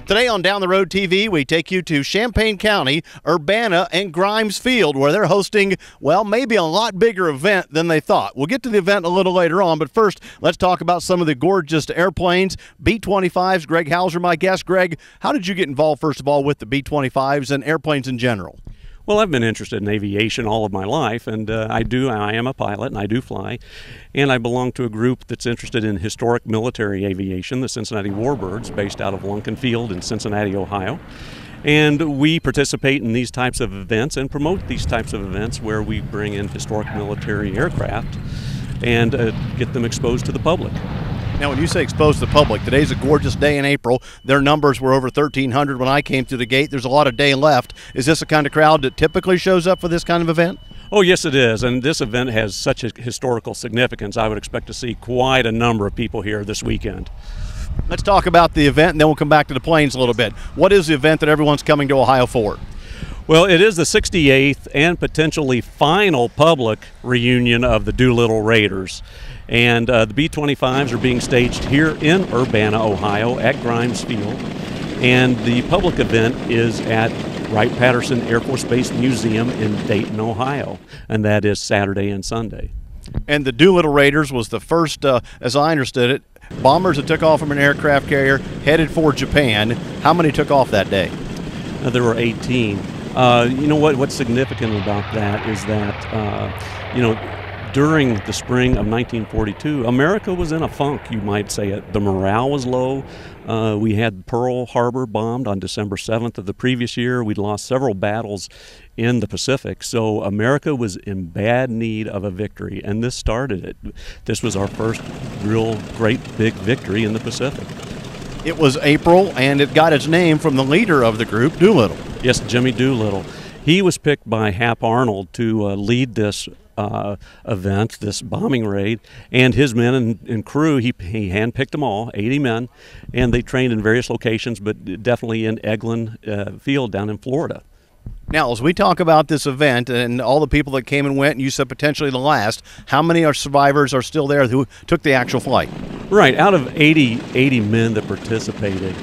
Today on Down the Road TV, we take you to Champaign County, Urbana, and Grimes Field, where they're hosting, well, maybe a lot bigger event than they thought. We'll get to the event a little later on, but first, let's talk about some of the gorgeous airplanes. B-25s, Greg Hauser, my guest. Greg, how did you get involved, first of all, with the B-25s and airplanes in general? Well, I've been interested in aviation all of my life, and I am a pilot, and I do fly, and I belong to a group that's interested in historic military aviation, the Cincinnati Warbirds, based out of Lunken Field in Cincinnati, Ohio. And we participate in these types of events and promote these types of events where we bring in historic military aircraft and get them exposed to the public. Now, when you say exposed to the public, today's a gorgeous day in April. Their numbers were over 1,300 when I came through the gate. There's a lot of day left. Is this the kind of crowd that typically shows up for this kind of event? Oh, yes, it is. And this event has such a historical significance. I would expect to see quite a number of people here this weekend. Let's talk about the event, and then we'll come back to the planes a little bit. What is the event that everyone's coming to Ohio for? Well, it is the 68th and potentially final public reunion of the Doolittle Raiders. And the B-25s are being staged here in Urbana, Ohio at Grimes Field. And the public event is at Wright-Patterson Air Force Base Museum in Dayton, Ohio. And that is Saturday and Sunday. And the Doolittle Raiders was the first, as I understood it, bombers that took off from an aircraft carrier headed for Japan. How many took off that day? There were 18. You know what's significant about that is that, during the spring of 1942, America was in a funk, you might say. The morale was low. We had Pearl Harbor bombed on December 7th of the previous year. We'd lost several battles in the Pacific, so America was in bad need of a victory, and this started it. This was our first real great big victory in the Pacific. It was April, and it got its name from the leader of the group, Doolittle. Yes, Jimmy Doolittle. He was picked by Hap Arnold to lead this event, this bombing raid, and his men and crew, he handpicked them all, 80 men, and they trained in various locations, but definitely in Eglin Field down in Florida. Now, as we talk about this event and all the people that came and went, and you said potentially the last, how many survivors are still there who took the actual flight? Right, out of 80 men that participated,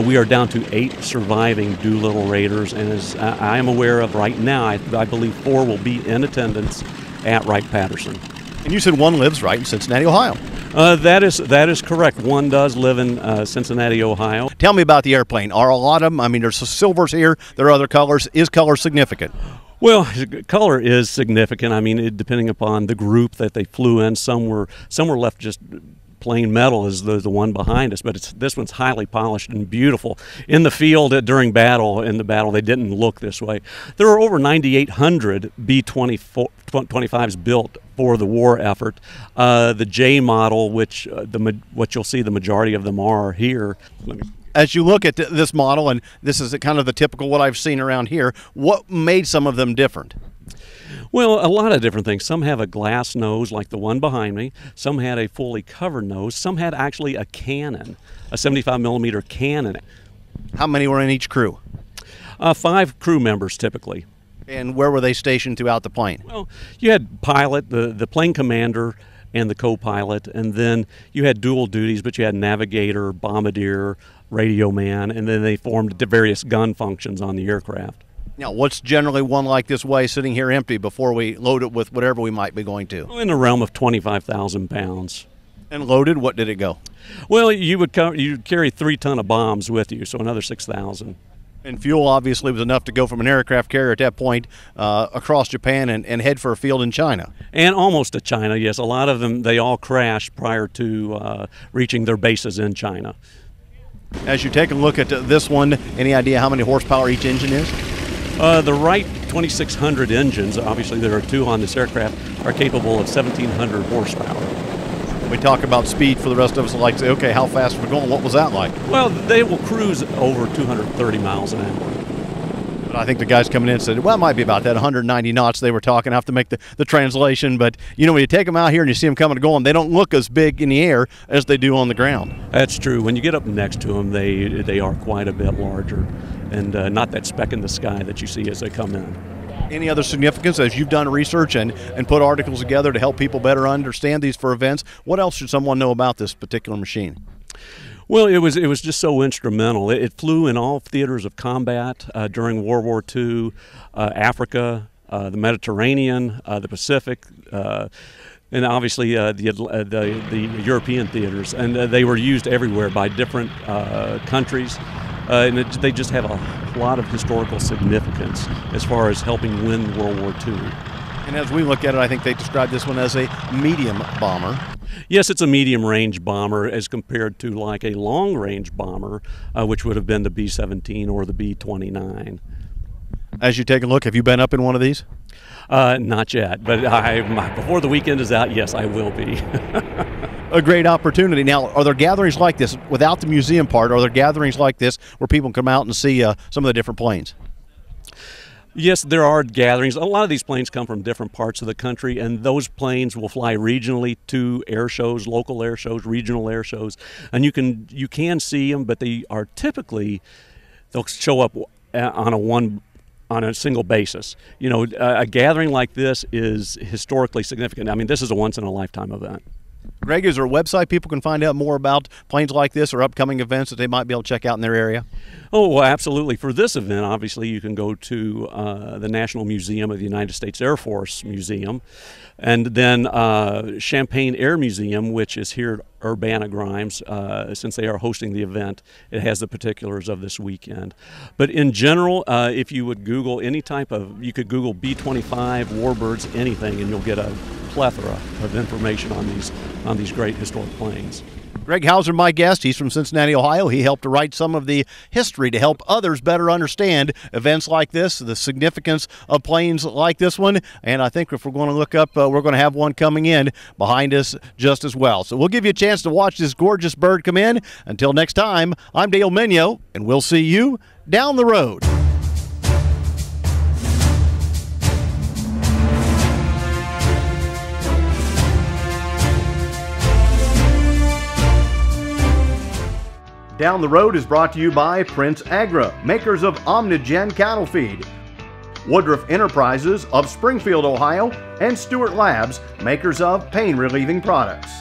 we are down to 8 surviving Doolittle Raiders, and as I am aware of right now, I believe 4 will be in attendance at Wright-Patterson. And you said one lives right in Cincinnati, Ohio. That is correct. One does live in Cincinnati, Ohio. Tell me about the airplane. Are a lot of them? I mean, there's silvers here. There are other colors. Is color significant? Well, color is significant. I mean, depending upon the group that they flew in, some were left just plain metal as the one behind us, but this one's highly polished and beautiful. In the field during battle, they didn't look this way. There are over 9,800 B-25s built for the war effort. The J model, which what you'll see the majority of them are here. As you look at this model, and this is kind of the typical what I've seen around here, what made some of them different? Well, a lot of different things. Some have a glass nose like the one behind me. Some had a fully covered nose. Some had actually a cannon, a 75-millimeter cannon. How many were in each crew? 5 crew members typically. And where were they stationed throughout the plane? Well, you had pilot, the plane commander, and the co-pilot, and then you had dual duties, but you had navigator, bombardier, radio man, and then they formed the various gun functions on the aircraft. Now, what's generally one like this way sitting here empty before we load it with whatever we might be going to? In the realm of 25,000 pounds. And loaded, what did it go? Well, you'd carry 3 ton of bombs with you, so another 6,000. And fuel obviously was enough to go from an aircraft carrier at that point across Japan and head for a field in China. And almost to China, yes. A lot of them, they all crashed prior to reaching their bases in China. As you take a look at this one, any idea how many horsepower each engine is? The Wright 2600 engines, obviously there are 2 on this aircraft, are capable of 1,700 horsepower. We talk about speed for the rest of us, like say, okay, how fast are we going? What was that like? Well, they will cruise over 230 miles an hour. But I think the guys coming in said, well, it might be about that 190 knots they were talking. I have to make the translation. But, you know, when you take them out here and you see them coming and going, they don't look as big in the air as they do on the ground. That's true. When you get up next to them, they are quite a bit larger and not that speck in the sky that you see as they come in. Any other significance as you've done research and put articles together to help people better understand these for events? What else should someone know about this particular machine? Well, it was just so instrumental. It flew in all theaters of combat during World War II, Africa, the Mediterranean, the Pacific, and obviously the European theaters, and they were used everywhere by different countries. And they just have a lot of historical significance as far as helping win World War II. And as we look at it, I think they described this one as a medium bomber. Yes, it's a medium-range bomber as compared to like a long-range bomber, which would have been the B-17 or the B-29. As you take a look, have you been up in one of these? Not yet, but before the weekend is out, yes, I will be. A great opportunity. Now, are there gatherings like this, without the museum part, are there gatherings like this where people come out and see some of the different planes? Yes, there are gatherings. A lot of these planes come from different parts of the country, and those planes will fly regionally to air shows, local air shows, regional air shows, and you can see them, but they'll show up on a single basis. You know, a gathering like this is historically significant. I mean, this is a once-in-a-lifetime event. Greg, is there a website people can find out more about planes like this or upcoming events that they might be able to check out in their area? Oh, well, absolutely. For this event, obviously, you can go to the National Museum of the United States Air Force Museum, and then Champaign Air Museum, which is here at Urbana-Grimes, since they are hosting the event. It has the particulars of this weekend. But in general, if you would Google you could Google B-25, Warbirds, anything, and you'll get a plethora of information on these great historic planes. Greg Hauser, my guest. He's from Cincinnati, Ohio. He helped to write some of the history to help others better understand events like this, the significance of planes like this one. And I think if we're going to look up, we're going to have one coming in behind us just as well. So we'll give you a chance to watch this gorgeous bird come in. Until next time, I'm Dale Minyo, and we'll see you down the road. Down the Road is brought to you by Prince Agra, makers of Omnigen cattle feed, Woodruff Enterprises of Springfield, Ohio, and Stewart Labs, makers of pain-relieving products.